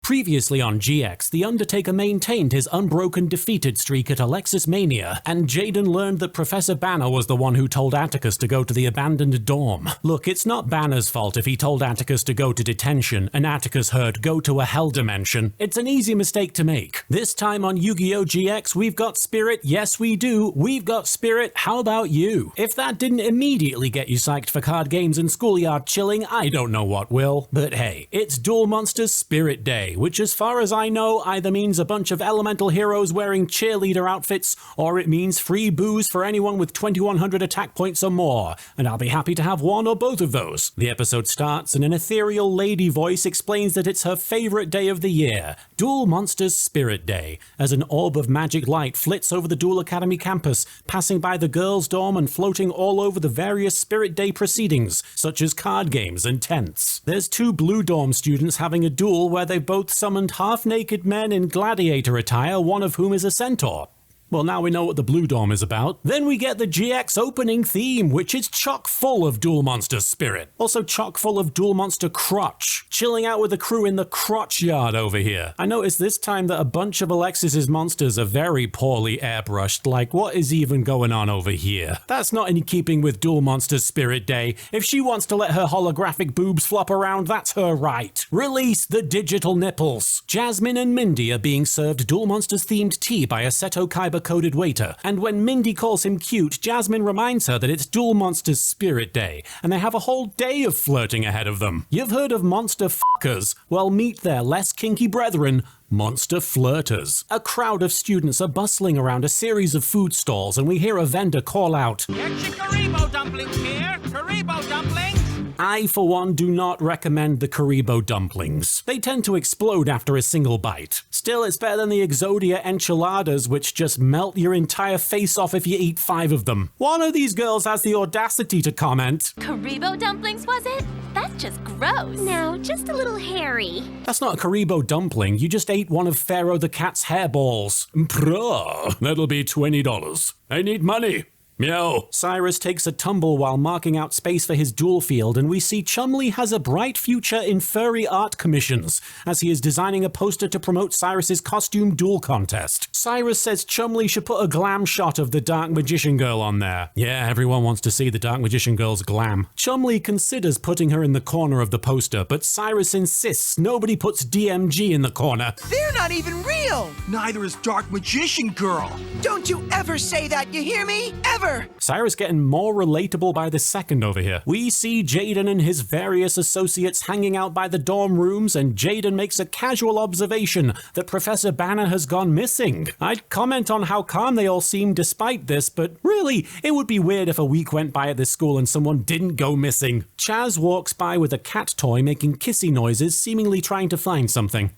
Previously on GX, The Undertaker maintained his unbroken defeated streak at Alexis Mania, and Jaden learned that Professor Banner was the one who told Atticus to go to the abandoned dorm. Look, it's not Banner's fault if he told Atticus to go to detention, and Atticus heard go to a hell dimension. It's an easy mistake to make. This time on Yu-Gi-Oh! GX, we've got Spirit. Yes, we do. We've got Spirit. How about you? If that didn't immediately get you psyched for card games and schoolyard chilling, I don't know what will. But hey, it's Duel Monsters Spirit Day, which as far as I know either means a bunch of elemental heroes wearing cheerleader outfits, or it means free booze for anyone with 2100 attack points or more, and I'll be happy to have one or both of those. The episode starts and an ethereal lady voice explains that it's her favorite day of the year, Duel Monsters Spirit Day, as an orb of magic light flits over the Duel Academy campus, passing by the girls' dorm and floating all over the various Spirit Day proceedings, such as card games and tents. There's two blue dorm students having a duel where they both summoned half-naked men in gladiator attire, one of whom is a centaur. Well, now we know what the Blue Dorm is about. Then we get the GX opening theme, which is chock full of Duel Monster Spirit. Also chock full of Duel Monster Crotch. Chilling out with the crew in the crotch yard over here. I noticed this time that a bunch of Alexis's monsters are very poorly airbrushed, like what is even going on over here? That's not in keeping with Duel Monsters Spirit Day. If she wants to let her holographic boobs flop around, that's her right. Release the digital nipples. Jasmine and Mindy are being served Duel Monsters themed tea by a Seto Kaiba coded waiter, and when Mindy calls him cute, Jasmine reminds her that it's Duel Monsters Spirit Day, and they have a whole day of flirting ahead of them. You've heard of monster fuckers? Well, meet their less kinky brethren, monster flirters. A crowd of students are bustling around a series of food stalls, and we hear a vendor call out, YGO dumplings here! Kuriboh dumplings! I, for one, do not recommend the Kuriboh dumplings. They tend to explode after a single bite. Still, it's better than the Exodia enchiladas, which just melt your entire face off if you eat 5 of them. One of these girls has the audacity to comment, Kuriboh dumplings, was it? That's just gross. No, just a little hairy. That's not a Kuriboh dumpling, you just ate one of Pharaoh the Cat's hairballs. Pruh, that'll be $20. I need money. Meow. Cyrus takes a tumble while marking out space for his duel field, and we see Chumley has a bright future in furry art commissions, as he is designing a poster to promote Cyrus's costume duel contest. Cyrus says Chumley should put a glam shot of the Dark Magician Girl on there. Yeah, everyone wants to see the Dark Magician Girl's glam. Chumley considers putting her in the corner of the poster, but Cyrus insists nobody puts DMG in the corner. They're not even real! Neither is Dark Magician Girl. Don't you ever say that, you hear me? Ever! Cyrus getting more relatable by the second over here. We see Jaden and his various associates hanging out by the dorm rooms, and Jaden makes a casual observation that Professor Banner has gone missing. I'd comment on how calm they all seem despite this, but really, it would be weird if a week went by at this school and someone didn't go missing. Chaz walks by with a cat toy making kissy noises, seemingly trying to find something.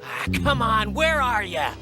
Come on, where are ya?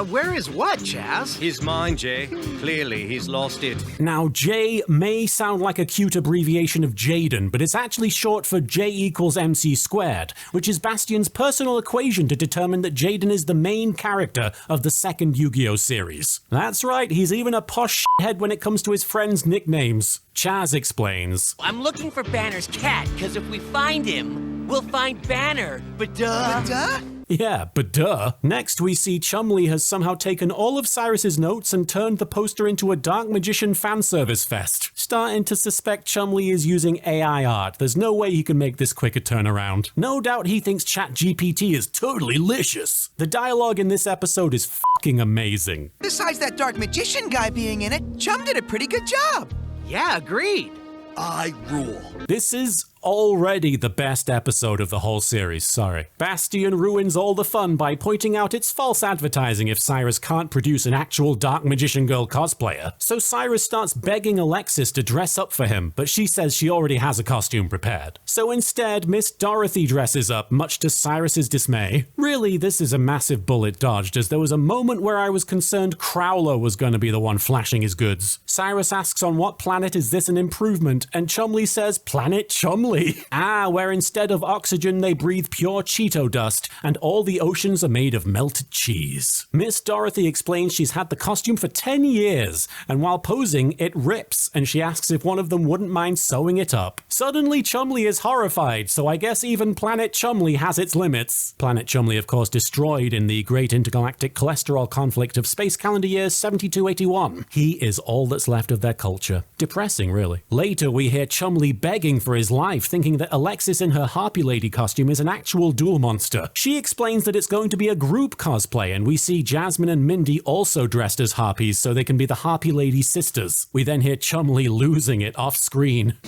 Where is what, Chaz? His mind, Jay. Clearly, he's lost it. Now, J may sound like a cute abbreviation of Jaden, but it's actually short for J equals MC squared, which is Bastion's personal equation to determine that Jaden is the main character of the second Yu-Gi-Oh! Series. That's right, he's even a posh shithead when it comes to his friends' nicknames. Chaz explains, I'm looking for Banner's cat, because if we find him, we'll find Banner. But duh. But duh? Yeah, but duh. Next, we see Chumley has somehow taken all of Cyrus's notes and turned the poster into a Dark Magician fan service fest. Starting to suspect Chumley is using AI art. There's no way he can make this quick a turnaround. No doubt he thinks ChatGPT is totally licious. The dialogue in this episode is fucking amazing. Besides that Dark Magician guy being in it, Chum did a pretty good job. Yeah, agreed. I rule. This is already the best episode of the whole series, sorry. Bastion ruins all the fun by pointing out it's false advertising if Cyrus can't produce an actual Dark Magician Girl cosplayer. So Cyrus starts begging Alexis to dress up for him, but she says she already has a costume prepared. So instead, Miss Dorothy dresses up, much to Cyrus's dismay. Really, this is a massive bullet dodged, as there was a moment where I was concerned Crowler was going to be the one flashing his goods. Cyrus asks on what planet is this an improvement, and Chumley says Planet Chumley. Chumley. Where instead of oxygen they breathe pure Cheeto dust, and all the oceans are made of melted cheese. Miss Dorothy explains she's had the costume for 10 years, and while posing, it rips, and she asks if one of them wouldn't mind sewing it up. Suddenly, Chumley is horrified, so I guess even Planet Chumley has its limits. Planet Chumley, of course, destroyed in the Great Intergalactic Cholesterol Conflict of Space Calendar Year 7281. He is all that's left of their culture. Depressing, really. Later, we hear Chumley begging for his life, thinking that Alexis in her Harpy Lady costume is an actual duel monster. She explains that it's going to be a group cosplay, and we see Jasmine and Mindy also dressed as Harpies so they can be the Harpy Lady sisters. We then hear Chumley losing it off screen.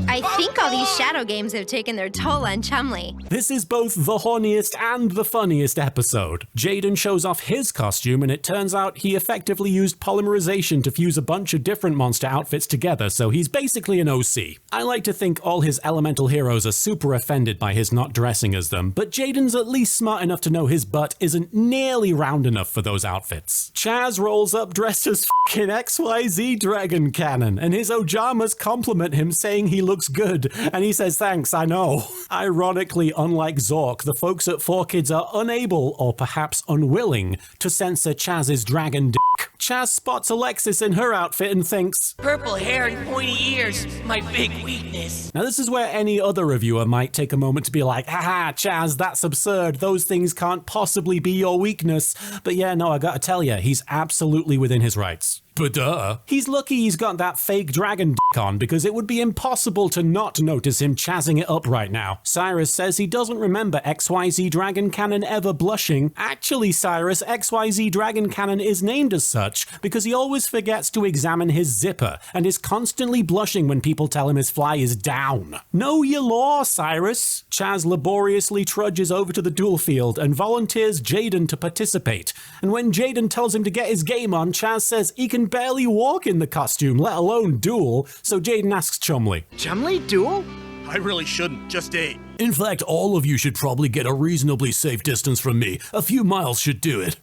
I think all these shadow games have taken their toll on Chumley. This is both the horniest and the funniest episode. Jaden shows off his costume, and it turns out he effectively used polymerization to fuse a bunch of different monster outfits together, so he's basically an OC. I like to think all his elemental heroes are super offended by his not dressing as them, but Jaden's at least smart enough to know his butt isn't nearly round enough for those outfits. Chaz rolls up dressed as f***ing XYZ Dragon Cannon, and his Ojamas compliment him, saying he looks good, and he says thanks, I know. Ironically, unlike Zork, the folks at 4Kids are unable, or perhaps unwilling, to censor Chaz's dragon dick. Chaz spots Alexis in her outfit and thinks, Purple hair and pointy ears, my big weakness. Now this is where any other reviewer might take a moment to be like, haha, Chaz, that's absurd, those things can't possibly be your weakness. But yeah, no, I gotta tell you, he's absolutely within his rights. But he's lucky he's got that fake dragon dick on, because it would be impossible to not notice him chazzing it up right now. Cyrus says he doesn't remember XYZ Dragon Cannon ever blushing. Actually, Cyrus, XYZ Dragon Cannon is named as such because he always forgets to examine his zipper and is constantly blushing when people tell him his fly is down. Know your law, Cyrus. Chaz laboriously trudges over to the duel field and volunteers Jaden to participate. And when Jaden tells him to get his game on, Chaz says he can barely walk in the costume, let alone duel, so Jaden asks Chumley. Chumley duel? I really shouldn't, just 8. In fact, all of you should probably get a reasonably safe distance from me. A few miles should do it.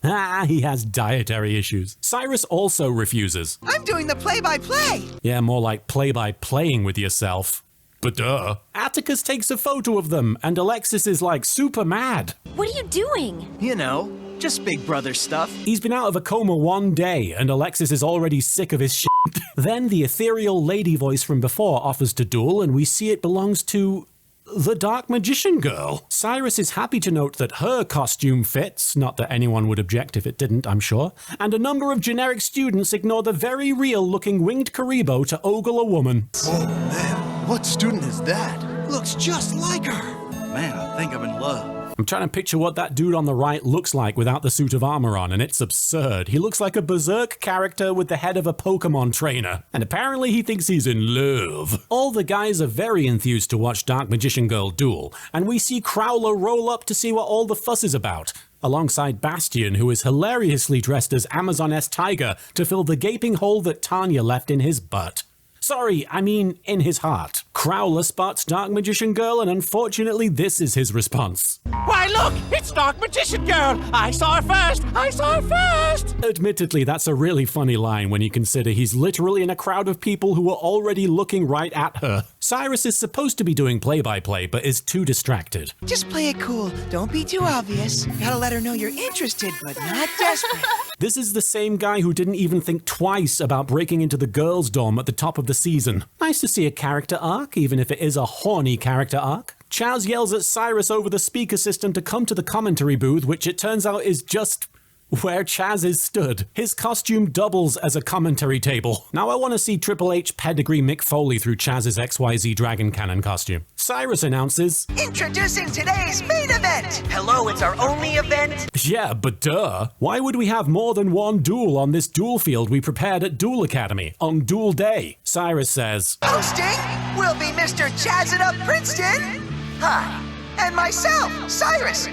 He has dietary issues. Cyrus also refuses. I'm doing the play-by-play. Yeah, more like play-by-playing with yourself. But Atticus takes a photo of them, and Alexis is like super mad. What are you doing? You know, just big brother stuff. He's been out of a coma 1 day, and Alexis is already sick of his shit. Then the ethereal lady voice from before offers to duel, and we see it belongs to the Dark Magician Girl. Cyrus is happy to note that her costume fits, not that anyone would object if it didn't, I'm sure, and a number of generic students ignore the very real-looking winged Kuriboh to ogle a woman. Oh man, what student is that? Looks just like her. Man, I think I'm in love. I'm trying to picture what that dude on the right looks like without the suit of armor on, and it's absurd. He looks like a berserk character with the head of a Pokemon trainer, and apparently he thinks he's in love. All the guys are very enthused to watch Dark Magician Girl duel, and we see Crowler roll up to see what all the fuss is about, alongside Bastion, who is hilariously dressed as Amazon-S Tiger to fill the gaping hole that Tanya left in his butt. Sorry, I mean in his heart. Crowler spots Dark Magician Girl, and unfortunately this is his response. Why, look! It's Dark Magician Girl! I saw her first! I saw her first! Admittedly, that's a really funny line when you consider he's literally in a crowd of people who are already looking right at her. Cyrus is supposed to be doing play-by-play, but is too distracted. Just play it cool. Don't be too obvious. Gotta let her know you're interested, but not desperate. This is the same guy who didn't even think twice about breaking into the girls' dorm at the top of the season. Nice to see a character arc, even if it is a horny character arc. Chaz yells at Cyrus over the speaker system to come to the commentary booth, which it turns out is just where Chaz is stood. His costume doubles as a commentary table. Now I want to see Triple H pedigree Mick Foley through Chaz's XYZ Dragon Cannon costume. Cyrus announces, Introducing today's main event. Hello, it's our only event? yeah, but why would we have more than one duel on this duel field we prepared at Duel Academy on Duel Day? Cyrus says, Hosting will be Mr. Chaz It Up Princeton. Hi. And myself, Cyrus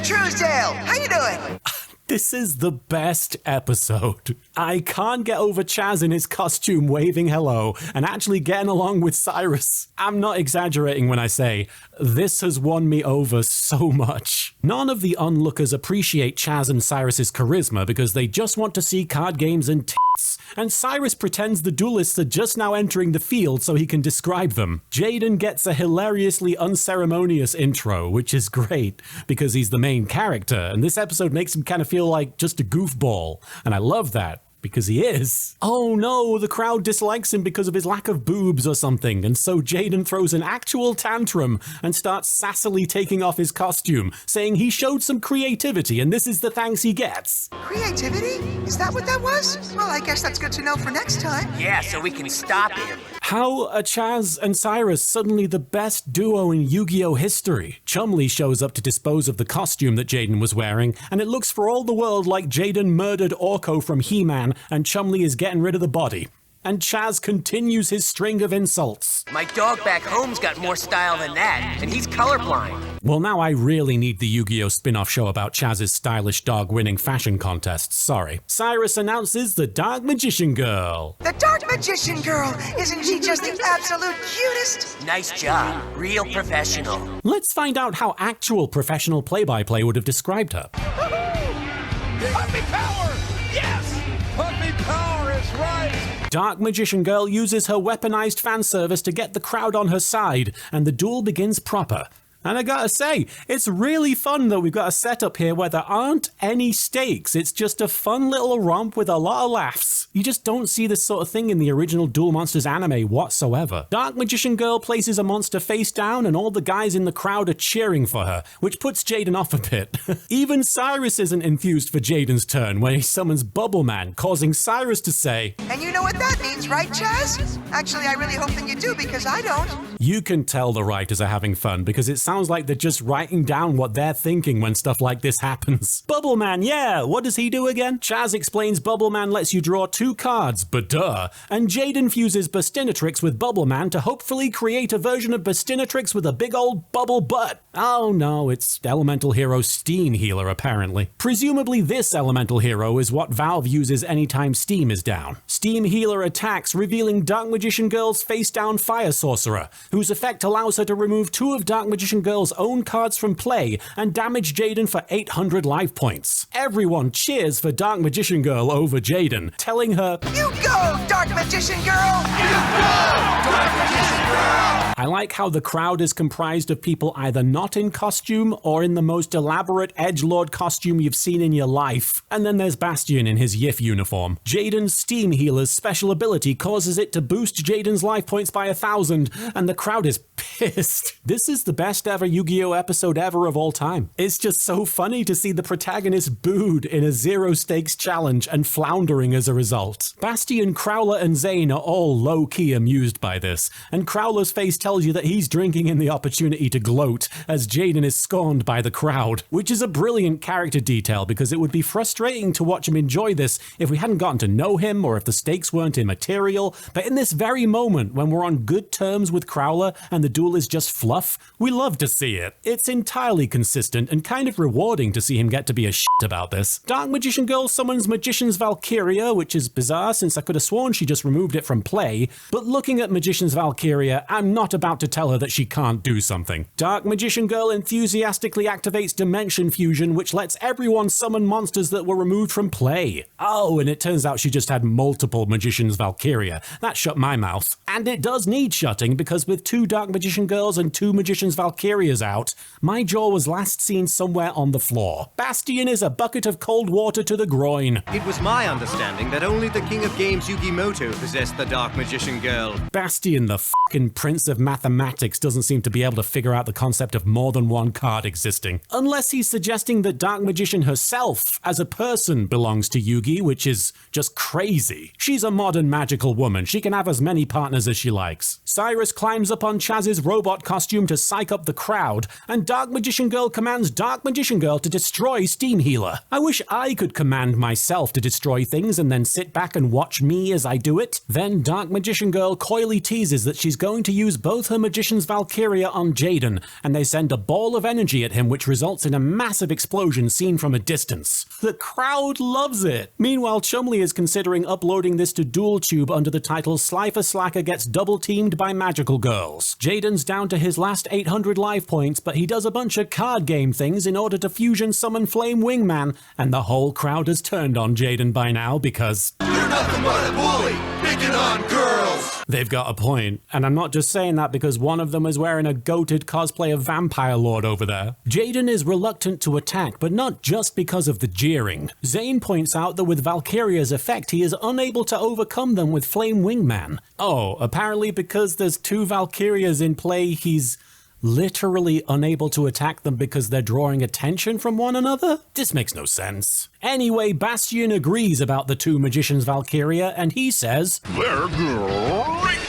Truesdale. How you doing? this is the best episode. I can't get over Chaz in his costume waving hello and actually getting along with Cyrus. I'm not exaggerating when I say this has won me over so much. None of the onlookers appreciate Chaz and Cyrus's charisma because they just want to see card games and tits. starts, and Cyrus pretends the duelists are just now entering the field so he can describe them. Jaden gets a hilariously unceremonious intro, which is great, because he's the main character, and this episode makes him kind of feel like just a goofball, and I love that. Because he is. Oh no, the crowd dislikes him because of his lack of boobs or something, and so Jaden throws an actual tantrum and starts sassily taking off his costume, saying he showed some creativity and this is the thanks he gets. Creativity? Is that what that was? Well, I guess that's good to know for next time. Yeah, so we can stop him. How are Chaz and Cyrus suddenly the best duo in Yu-Gi-Oh! History? Chumley shows up to dispose of the costume that Jaden was wearing, and it looks for all the world like Jaden murdered Orko from He-Man, and Chumley is getting rid of the body. And Chaz continues his string of insults. My dog back home's got more style than that, and he's colorblind. Well, now I really need the Yu-Gi-Oh! Spin-off show about Chaz's stylish dog winning fashion contests, sorry. Cyrus announces the Dark Magician Girl. The Dark Magician Girl! Isn't she just the absolute cutest? Nice job. Real professional. Let's find out how actual professional play-by-play would have described her. Puppy power! Yes! Puppy power is right! Dark Magician Girl uses her weaponized fan service to get the crowd on her side, and the duel begins proper. And I gotta say, it's really fun that we've got a setup here where there aren't any stakes. It's just a fun little romp with a lot of laughs. You just don't see this sort of thing in the original Duel Monsters anime whatsoever. Dark Magician Girl places a monster face down and all the guys in the crowd are cheering for her, which puts Jaden off a bit. Even Cyrus isn't enthused for Jaden's turn when he summons Bubble Man, causing Cyrus to say, And you know what that means, right, Chaz? Actually, I really hope that you do, because I don't. You can tell the writers are having fun because it sounds like they're just writing down what they're thinking when stuff like this happens. Bubble Man, yeah, what does he do again? Chaz explains Bubble Man lets you draw 2 cards, but duh. And Jaden fuses Bastinatrix with Bubble Man to hopefully create a version of Bastinatrix with a big old bubble butt. Oh no, it's Elemental Hero Steam Healer apparently. Presumably this Elemental Hero is what Valve uses anytime Steam is down. Steam Healer attacks, revealing Dark Magician Girl's face-down Fire Sorcerer, whose effect allows her to remove 2 of Dark Magician Girl's own cards from play and damage Jaden for 800 life points. Everyone cheers for Dark Magician Girl over Jaden, telling her, You go, Dark Magician Girl! You go, Dark Magician Girl! I like how the crowd is comprised of people either not in costume or in the most elaborate edgelord costume you've seen in your life. And then there's Bastion in his Yif uniform. Jaden's Steam Healer's special ability causes it to boost Jaden's life points by 1,000, and the crowd is pissed. This is the best ever Yu-Gi-Oh! Episode ever of all time. It's just so funny to see the protagonist booed in a zero-stakes challenge and floundering as a result. Bastion, Crowler, and Zane are all low-key amused by this, and Crowler's face tells you that he's drinking in the opportunity to gloat as Jaden is scorned by the crowd, which is a brilliant character detail because it would be frustrating to watch him enjoy this if we hadn't gotten to know him or if the stakes weren't immaterial, but in this very moment when we're on good terms with Crowler and the duel is just fluff, we love to see it. It's entirely consistent and kind of rewarding to see him get to be a shit about this. Dark Magician Girl summons Magician's Valkyria, which is bizarre since I could have sworn she just removed it from play, but looking at Magician's Valkyria, I'm not about to tell her that she can't do something. Dark Magician Girl enthusiastically activates Dimension Fusion, which lets everyone summon monsters that were removed from play. Oh, and it turns out she just had multiple Magician's Valkyria. That shut my mouth. And it does need shutting because with 2 Dark Magician Girls and 2 Magician's Valkyrias out, my jaw was last seen somewhere on the floor. Bastion is a bucket of cold water to the groin. It was my understanding that only the King of Games Yugimoto possessed the Dark Magician Girl. Bastion, the fucking prince of mathematics, doesn't seem to be able to figure out the concept of more than one card existing. Unless he's suggesting that Dark Magician herself, as a person, belongs to Yugi, which is just crazy. She's a modern magical woman. She can have as many partners as she likes. Cyrus climbs up on Chaz's robot costume to psych up the crowd, and Dark Magician Girl commands Dark Magician Girl to destroy Steam Healer. I wish I could command myself to destroy things and then sit back and watch me as I do it. Then Dark Magician Girl coyly teases that she's going to use both both her magician's Valkyria on Jaden, and they send a ball of energy at him which results in a massive explosion seen from a distance. The crowd loves it! Meanwhile, Chumley is considering uploading this to DualTube under the title Slifer Slacker Gets Double Teamed by Magical Girls. Jaden's down to his last 800 life points, but he does a bunch of card game things in order to fusion summon Flame Wingman, and the whole crowd has turned on Jaden by now because You're nothing but a bully, picking on girls. they've got a point, and I'm not just saying that because one of them is wearing a goated cosplay of Vampire Lord over there. Jaden is reluctant to attack, but not just because of the jeering. Zane points out that with Valkyria's effect, he is unable to overcome them with Flame Wingman. Oh, apparently because there's two Valkyrias in play, he's literally unable to attack them because they're drawing attention from one another? This makes no sense. Anyway, Bastion agrees about the two magicians Valkyria, and he says, They're great.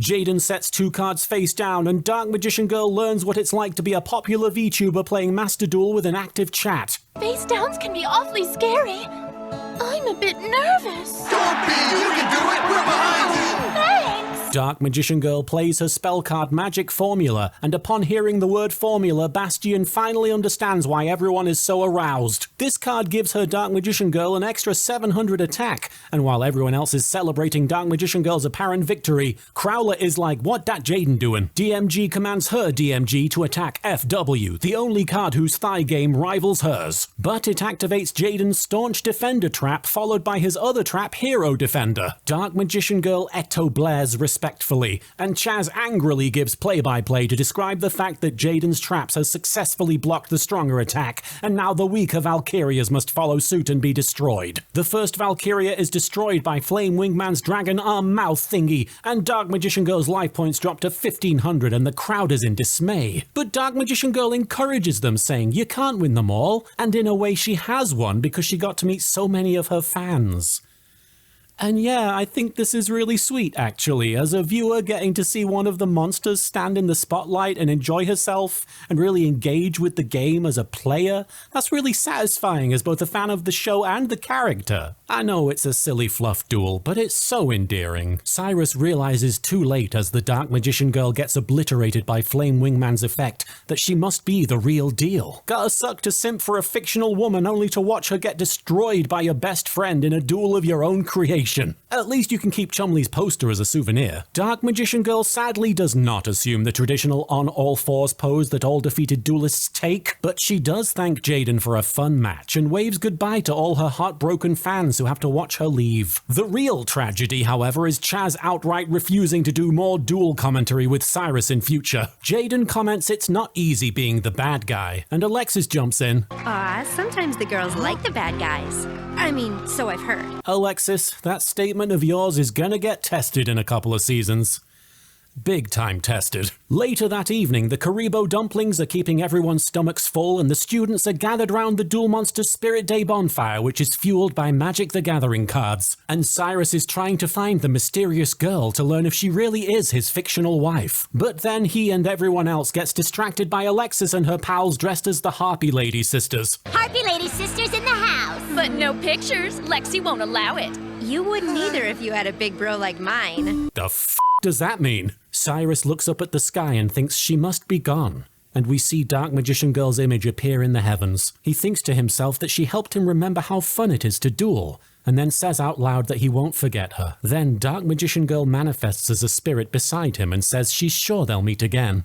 Jaden sets two cards face down, and Dark Magician Girl learns what it's like to be a popular VTuber playing Master Duel with an active chat. Face downs can be awfully scary. I'm a bit nervous. Don't be, you can do it, we're behind you. Thanks. Dark Magician Girl plays her spell card Magic Formula, and upon hearing the word formula, Bastion finally understands why everyone is so aroused. This card gives her Dark Magician Girl an extra 700 attack, and while everyone else is celebrating Dark Magician Girl's apparent victory, Crowler is like, what dat Jaden doing? DMG commands her DMG to attack FW, the only card whose thigh game rivals hers. But it activates Jaden's Staunch Defender trap, followed by his other trap, Hero Defender. Dark Magician Girl Eto blares respectfully, and Chaz angrily gives play-by-play to describe the fact that Jaden's traps has successfully blocked the stronger attack, and now the weaker Valkyrias must follow suit and be destroyed. The first Valkyria is destroyed by Flame Wingman's dragon arm mouth thingy, and Dark Magician Girl's life points drop to 1500 and the crowd is in dismay. But Dark Magician Girl encourages them, saying you can't win them all, and in a way she has won because she got to meet so many of her fans. And yeah, I think this is really sweet, actually. As a viewer, getting to see one of the monsters stand in the spotlight and enjoy herself and really engage with the game as a player, that's really satisfying as both a fan of the show and the character. I know it's a silly fluff duel, but it's so endearing. Cyrus realizes too late as the Dark Magician Girl gets obliterated by Flame Wingman's effect that she must be the real deal. Gotta suck to simp for a fictional woman only to watch her get destroyed by your best friend in a duel of your own creation. At least you can keep Chumley's poster as a souvenir. Dark Magician Girl sadly does not assume the traditional on-all-fours pose that all defeated duelists take, but she does thank Jaden for a fun match and waves goodbye to all her heartbroken fans who have to watch her leave. The real tragedy, however, is Chaz outright refusing to do more duel commentary with Cyrus in future. Jaden comments it's not easy being the bad guy, and Alexis jumps in. Aw, sometimes the girls like the bad guys. I mean, so I've heard. Alexis, that statement of yours is gonna get tested in a couple of seasons. Big time tested. Later that evening, the Kuriboh dumplings are keeping everyone's stomachs full and the students are gathered round the Duel Monsters Spirit Day bonfire, which is fueled by Magic the Gathering cards. And Cyrus is trying to find the mysterious girl to learn if she really is his fictional wife. But then he and everyone else gets distracted by Alexis and her pals dressed as the Harpy Lady Sisters. Harpy Lady Sisters in the house. But no pictures. Lexi won't allow it. You wouldn't either if you had a big bro like mine. The f*** does that mean? Cyrus looks up at the sky and thinks she must be gone. And we see Dark Magician Girl's image appear in the heavens. He thinks to himself that she helped him remember how fun it is to duel, and then says out loud that he won't forget her. Then Dark Magician Girl manifests as a spirit beside him and says she's sure they'll meet again.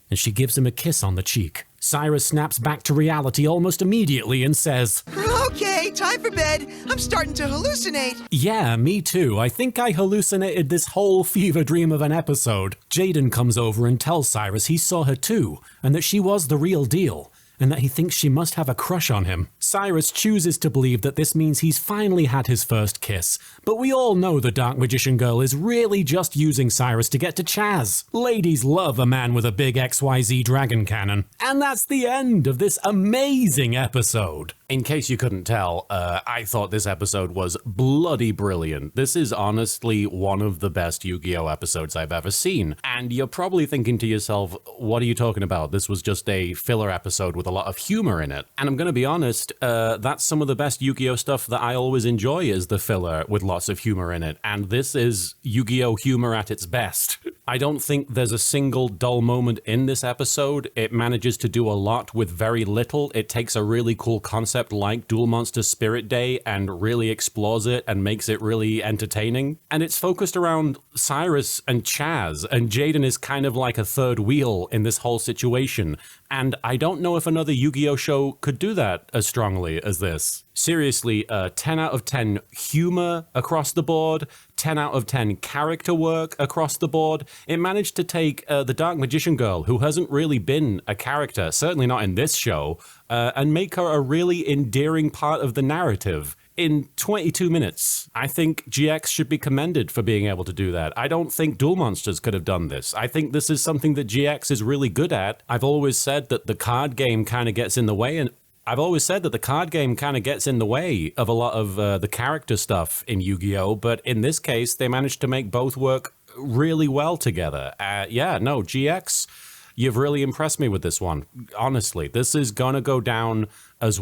And she gives him a kiss on the cheek. Cyrus snaps back to reality almost immediately and says, Okay, time for bed. I'm starting to hallucinate. Yeah, me too. I think I hallucinated this whole fever dream of an episode. Jaden comes over and tells Cyrus he saw her too, and that she was the real deal, and that he thinks she must have a crush on him. Cyrus chooses to believe that this means he's finally had his first kiss, but we all know the Dark Magician Girl is really just using Cyrus to get to Chaz. Ladies love a man with a big XYZ dragon cannon. And that's the end of this amazing episode. In case you couldn't tell, I thought this episode was bloody brilliant. This is honestly one of the best Yu-Gi-Oh! Episodes I've ever seen. And you're probably thinking to yourself, what are you talking about? This was just a filler episode with a lot of humor in it. And I'm gonna be honest, that's some of the best Yu-Gi-Oh! Stuff that I always enjoy is the filler with lots of humor in it. And this is Yu-Gi-Oh! Humor at its best. I don't think there's a single dull moment in this episode. It manages to do a lot with very little. It takes a really cool concept like Duel Monsters Spirit Day and really explores it and makes it really entertaining. And it's focused around Cyrus and Chaz, and Jaden is kind of like a third wheel in this whole situation. And I don't know if another Yu-Gi-Oh show could do that as strongly as this. Seriously, 10 out of 10 humor across the board, 10 out of 10 character work across the board. It managed to take the Dark Magician Girl, who hasn't really been a character, certainly not in this show, and make her a really endearing part of the narrative in 22 minutes. I think GX should be commended for being able to do that. I don't think Duel Monsters could have done this. I think this is something that GX is really good at. I've always said that the card game kind of gets in the way, and I've always said that the card game kind of gets in the way of a lot of the character stuff in Yu-Gi-Oh! But in this case, they managed to make both work really well together. Yeah, no, GX, you've really impressed me with this one. Honestly, this is gonna go down as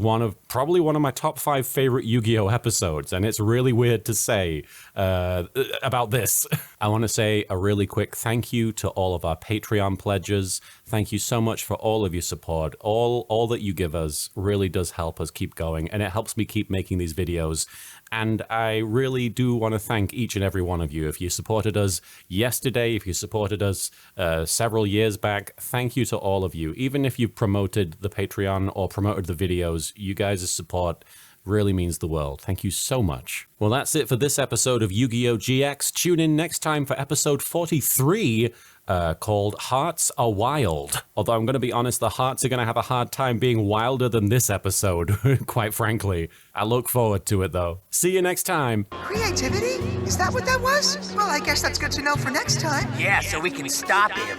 probably one of my top 5 favorite Yu-Gi-Oh! Episodes, and it's really weird to say about this. I want to say a really quick thank you to all of our Patreon pledges. Thank you so much for all of your support. All that you give us really does help us keep going, and it helps me keep making these videos. And I really do want to thank each and every one of you. If you supported us yesterday, if you supported us several years back, thank you to all of you. Even if you've promoted the Patreon or promoted the videos, you guys' support really means the world. Thank you so much. Well, that's it for this episode of Yu-Gi-Oh! GX. Tune in next time for episode 43, called Hearts Are Wild. Although I'm going to be honest, the hearts are going to have a hard time being wilder than this episode, quite frankly. I look forward to it, though. See you next time. Creativity? Is that what that was? Well, I guess that's good to know for next time. Yeah, so we can stop him.